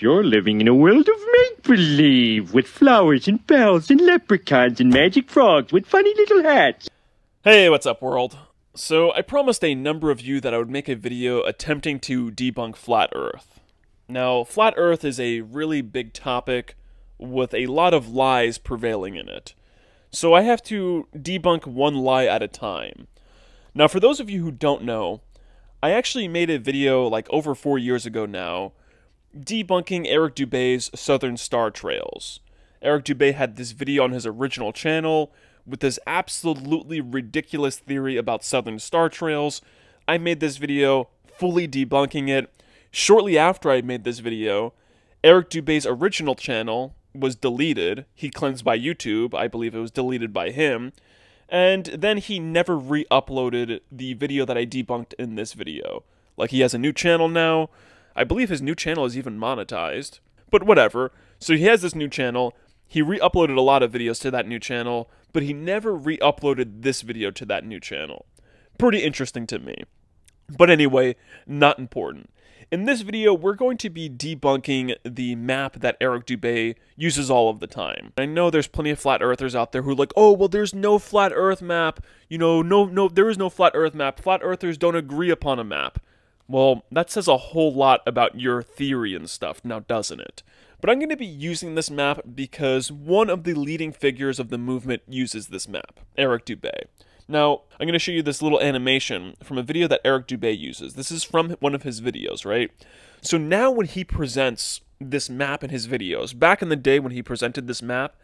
You're living in a world of make-believe, with flowers and bells and leprechauns and magic frogs with funny little hats. Hey, what's up, world? So, I promised a number of you that I would make a video attempting to debunk Flat Earth. Now, Flat Earth is a really big topic with a lot of lies prevailing in it. So I have to debunk one lie at a time. Now, for those of you who don't know, I actually made a video like over 4 years ago now, debunking Eric Dubé's Southern Star Trails. Eric Dubé had this video on his original channel with this absolutely ridiculous theory about Southern Star Trails. I made this video fully debunking it. Shortly after I made this video, Eric Dubé's original channel was deleted. He cleansed by YouTube. I believe it was deleted by him. And then he never re-uploaded the video that I debunked in this video. Like, he has a new channel now. I believe his new channel is even monetized. But whatever. So he has this new channel. He re-uploaded a lot of videos to that new channel, but he never re-uploaded this video to that new channel. Pretty interesting to me. But anyway, not important. In this video, we're going to be debunking the map that Eric Dubé uses all of the time. I know there's plenty of flat earthers out there who are like, oh, well, there's no flat earth map. You know, there is no flat earth map. Flat earthers don't agree upon a map. Well, that says a whole lot about your theory and stuff, now doesn't it? But I'm going to be using this map because one of the leading figures of the movement uses this map, Eric Dubé. Now, I'm going to show you this little animation from a video that Eric Dubé uses. This is from one of his videos, right? So now when he presents this map in his videos, back in the day when he presented this map,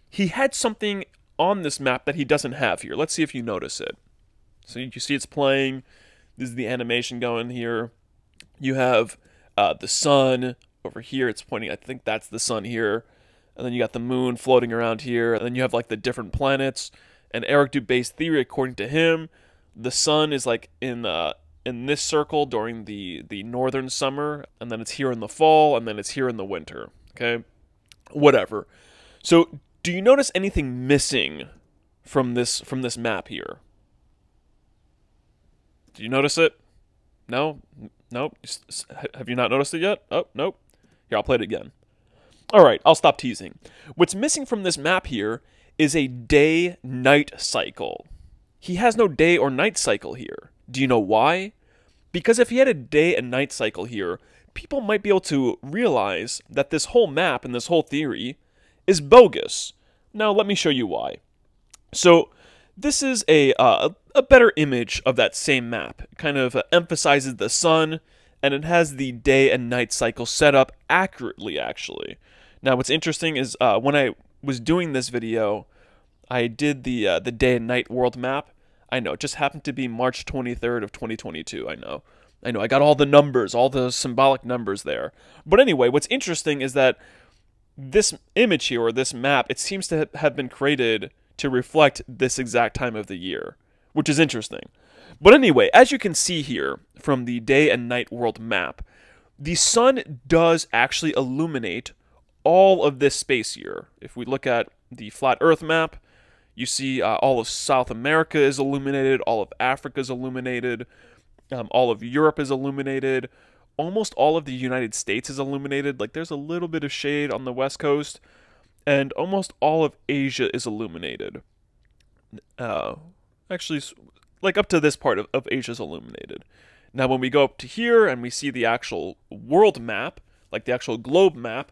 he had something on this map that he doesn't have here. Let's see if you notice it. So you see it's playing. This is the animation going here. You have the sun over here. It's pointing, I think that's the sun here. And then you got the moon floating around here. And then you have like the different planets. And Eric Dubé's theory, according to him, the sun is like in this circle during the northern summer, and then it's here in the fall, and then it's here in the winter. Okay? Whatever. So, do you notice anything missing from this map here? Do you notice it? No? Nope. Have you not noticed it yet? Oh, nope. Here, I'll play it again. Alright, I'll stop teasing. What's missing from this map here is a day-night cycle. He has no day or night cycle here. Do you know why? Because if he had a day and night cycle here, people might be able to realize that this whole map and this whole theory is bogus. Now, let me show you why. So, this is a better image of that same map. It kind of emphasizes the sun, and it has the day and night cycle set up accurately, actually. Now, what's interesting is when I was doing this video, I did the day and night world map. I know, it just happened to be March 23rd of 2022, I know, I got all the numbers, all the symbolic numbers there. But anyway, what's interesting is that this image here, or this map, it seems to have been created to reflect this exact time of the year, which is interesting. But anyway, as you can see here from the day and night world map, the sun does actually illuminate all of this space here. If we look at the flat earth map, you see all of South America is illuminated, all of Africa is illuminated, all of Europe is illuminated, almost all of the United States is illuminated. Like, there's a little bit of shade on the west coast, and almost all of Asia is illuminated. Actually, like up to this part of Asia is illuminated. Now, when we go up to here and we see the actual world map, like the actual globe map,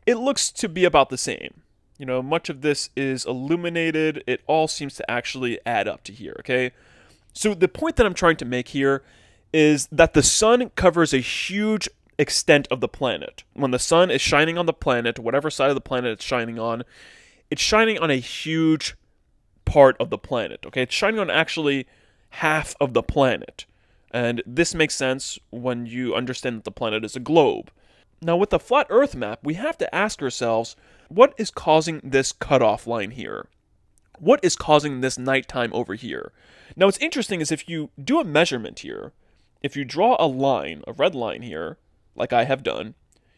it looks to be about the same. You know, much of this is illuminated. It all seems to actually add up to here, okay? So the point that I'm trying to make here is that the sun covers a huge extent of the planet. When the sun is shining on the planet, whatever side of the planet it's shining on a huge part of the planet, okay? It's shining on actually half of the planet. And this makes sense when you understand that the planet is a globe. Now, with the flat earth map, we have to ask ourselves, what is causing this cutoff line here? What is causing this nighttime over here? Now, what's interesting is if you do a measurement here, if you draw a line, a red line here, like I have done,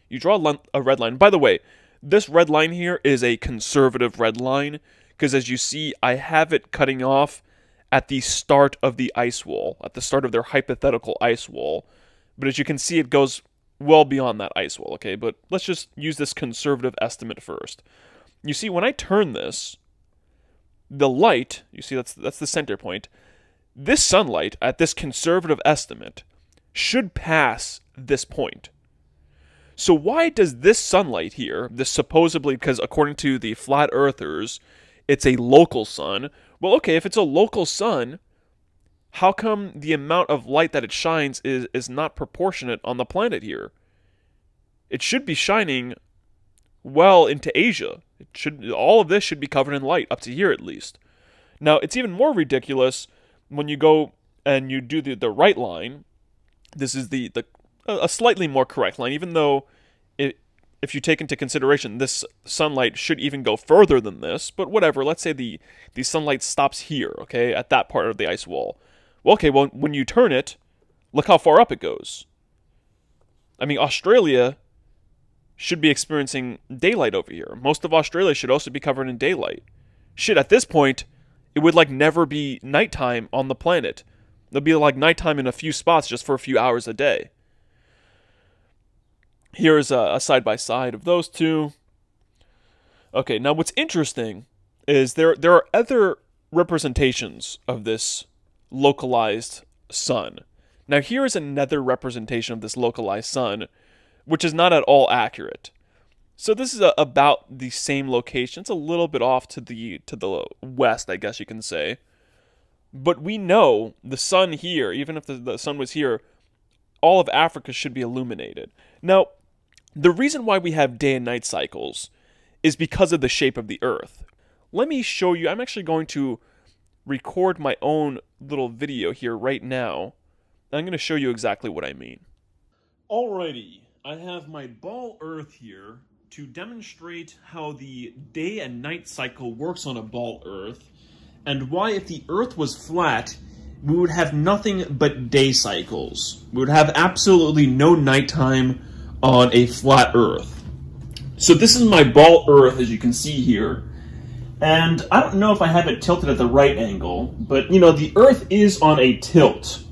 you draw a red line. By the way, this red line here is a conservative red line, because as you see, I have it cutting off at the start of the ice wall, at the start of their hypothetical ice wall. But as you can see, it goes well beyond that ice wall, okay? But let's just use this conservative estimate first. You see, when I turn this, the light, you see that's the center point, this sunlight at this conservative estimate should pass this point. So why does this sunlight here, this supposedly, because according to the flat earthers, it's a local sun. Well, okay, if it's a local sun, how come the amount of light that it shines is not proportionate on the planet here? It should be shining well into Asia. All of this should be covered in light, up to here at least. Now, it's even more ridiculous when you go and you do the right line. This is a slightly more correct line, even though if you take into consideration this sunlight should even go further than this, but whatever, let's say the sunlight stops here, okay, at that part of the ice wall. Well, okay, well, when you turn it, look how far up it goes. I mean, Australia should be experiencing daylight over here. Most of Australia should also be covered in daylight. Shit, at this point, it would like never be nighttime on the planet. There'll be like nighttime in a few spots just for a few hours a day. Here's a side-by-side of those two. Okay, now what's interesting is there are other representations of this localized sun. Now here is another representation of this localized sun, which is not at all accurate. So this is about the same location. It's a little bit off to the west, I guess you can say. But we know the sun here, even if the sun was here, all of Africa should be illuminated. Now, the reason why we have day and night cycles is because of the shape of the Earth. Let me show you. I'm actually going to record my own little video here right now. I'm going to show you exactly what I mean. Alrighty, I have my ball Earth here to demonstrate how the day and night cycle works on a ball Earth, and why if the Earth was flat, we would have nothing but day cycles. We would have absolutely no nighttime on a flat Earth. So this is my ball Earth, as you can see here, and I don't know if I have it tilted at the right angle, but you know, the Earth is on a tilt.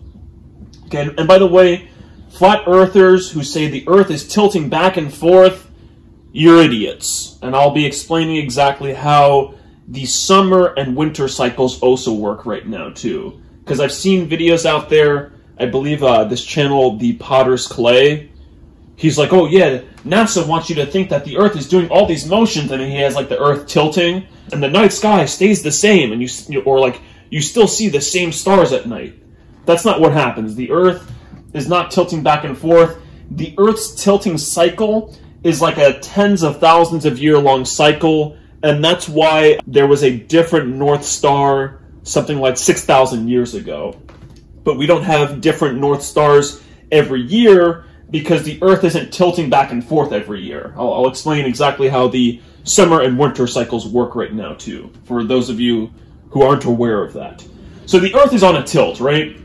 Okay, and by the way, flat earthers who say the Earth is tilting back and forth, you're idiots. And I'll be explaining exactly how the summer and winter cycles also work right now too. Because I've seen videos out there, I believe this channel, The Potter's Clay, he's like, oh yeah, NASA wants you to think that the Earth is doing all these motions, and he has like the Earth tilting, and the night sky stays the same, and you still see the same stars at night. That's not what happens. The Earth is not tilting back and forth. The Earth's tilting cycle is like a tens of thousands of year long cycle, and that's why there was a different North Star something like 6,000 years ago. But we don't have different North Stars every year because the Earth isn't tilting back and forth every year. I'll explain exactly how the summer and winter cycles work right now too, for those of you who aren't aware of that. So the Earth is on a tilt, right?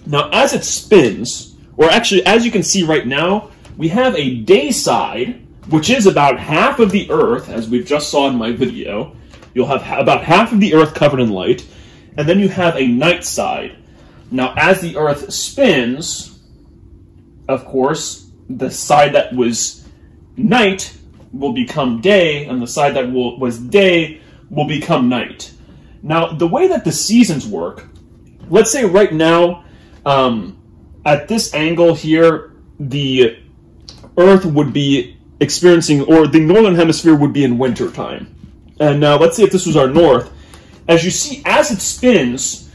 Now as it spins, or actually as you can see right now, we have a day side, which is about half of the Earth, as we've just saw in my video. You'll have about half of the Earth covered in light, and then you have a night side. Now as the Earth spins, of course, the side that was night will become day, and the side that was day will become night. Now, the way that the seasons work, let's say right now, at this angle here, the Earth would be experiencing, or the northern hemisphere would be in winter time. And now, let's say if this was our north, as you see, as it spins,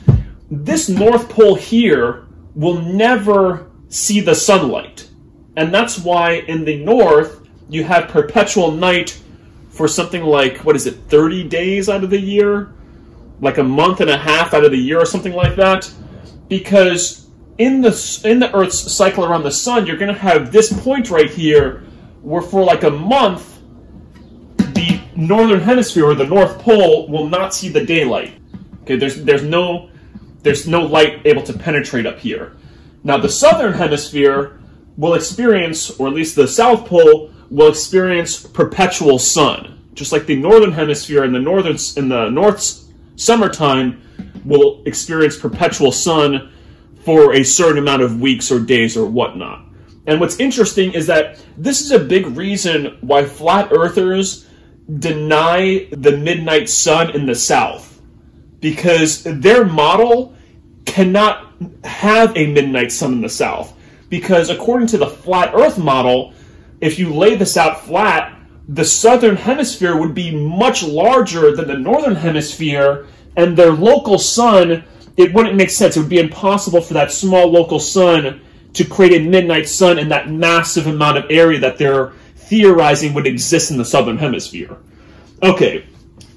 this North Pole here will never see the sunlight. And that's why in the north, you have perpetual night for something like, 30 days out of the year? Like a month and a half out of the year or something like that? Because in the Earth's cycle around the sun, you're going to have this point right here where for like a month, the northern hemisphere or the North Pole will not see the daylight. Okay, there's no light able to penetrate up here. Now the southern hemisphere will experience, or at least the South Pole will experience perpetual sun, just like the northern hemisphere in the North's summertime will experience perpetual sun for a certain amount of weeks or days or whatnot. And what's interesting is that this is a big reason why flat earthers deny the midnight sun in the south. Because their model cannot have a midnight sun in the south. Because according to the flat earth model, if you lay this out flat, the southern hemisphere would be much larger than the northern hemisphere, and their local sun, it wouldn't make sense. It would be impossible for that small local sun to create a midnight sun in that massive amount of area that they're theorizing would exist in the southern hemisphere. Okay,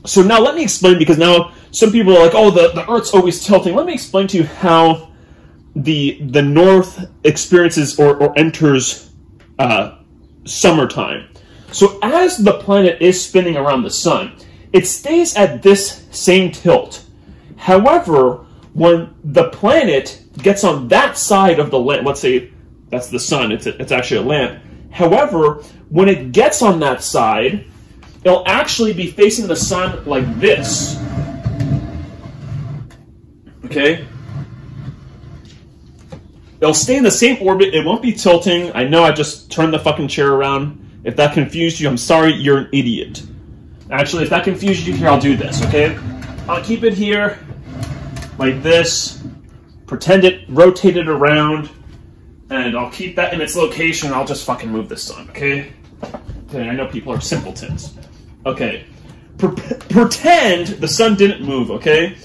so now let me explain, because now some people are like, oh, the Earth's always tilting. Let me explain to you how the North experiences or enters summertime. So as the planet is spinning around the sun, it stays at this same tilt. However, when the planet gets on that side of the lamp, let's say that's the sun, it's actually a lamp. However, when it gets on that side, it'll actually be facing the sun like this. Okay? It'll stay in the same orbit, it won't be tilting. I know I just turned the fucking chair around. If that confused you, I'm sorry, you're an idiot. Actually, if that confused you, here, I'll do this, okay? I'll keep it here, like this, pretend it rotated around, and I'll keep that in its location, and I'll just fucking move the sun, okay? Okay, I know people are simpletons. Okay, pretend the sun didn't move, okay?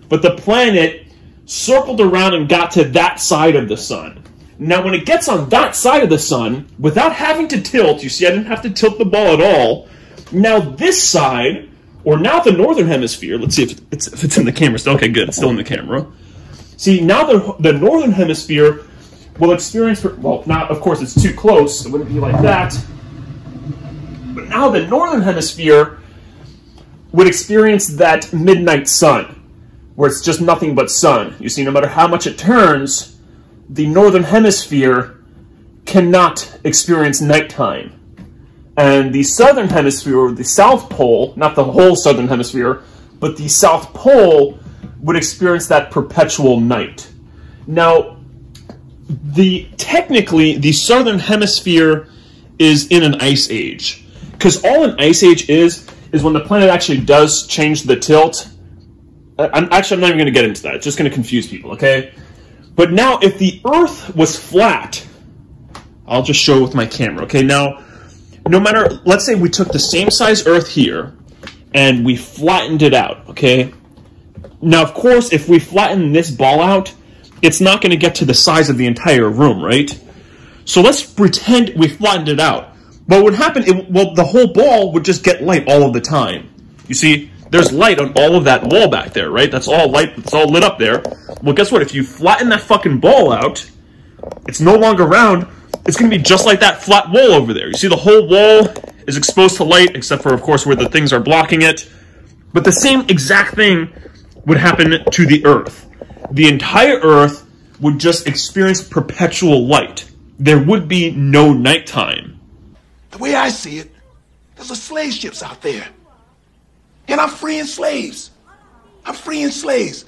But the planet circled around and got to that side of the sun. Now, when it gets on that side of the sun, without having to tilt, you see, I didn't have to tilt the ball at all. Now, this side, or now the northern hemisphere, let's see if it's in the camera still. Okay, good, it's still in the camera. See, now the northern hemisphere will experience, well, now, of course, it's too close, it wouldn't be like that. But now the northern hemisphere would experience that midnight sun, where it's just nothing but sun. You see, no matter how much it turns, the northern hemisphere cannot experience nighttime. And the southern hemisphere, or the South Pole, not the whole southern hemisphere, but the South Pole would experience that perpetual night. Now, technically, the southern hemisphere is in an ice age. Because all an ice age is when the planet actually does change the tilt. I'm not even going to get into that. It's just going to confuse people, okay? But now, if the Earth was flat, I'll just show it with my camera, okay? Now, no matter, let's say we took the same size Earth here, and we flattened it out, okay? Now, of course, if we flatten this ball out, it's not going to get to the size of the entire room, right? So let's pretend we flattened it out. What would happen, well, the whole ball would just get light all of the time. You see, there's light on all of that wall back there, right? That's all light, it's all lit up there. Well, guess what? If you flatten that fucking ball out, it's no longer round. It's going to be just like that flat wall over there. You see, the whole wall is exposed to light, except for, of course, where the things are blocking it. But the same exact thing would happen to the Earth. The entire Earth would just experience perpetual light. There would be no nighttime. The way I see it, there's a slave ships out there. And I'm freeing slaves. I'm freeing slaves.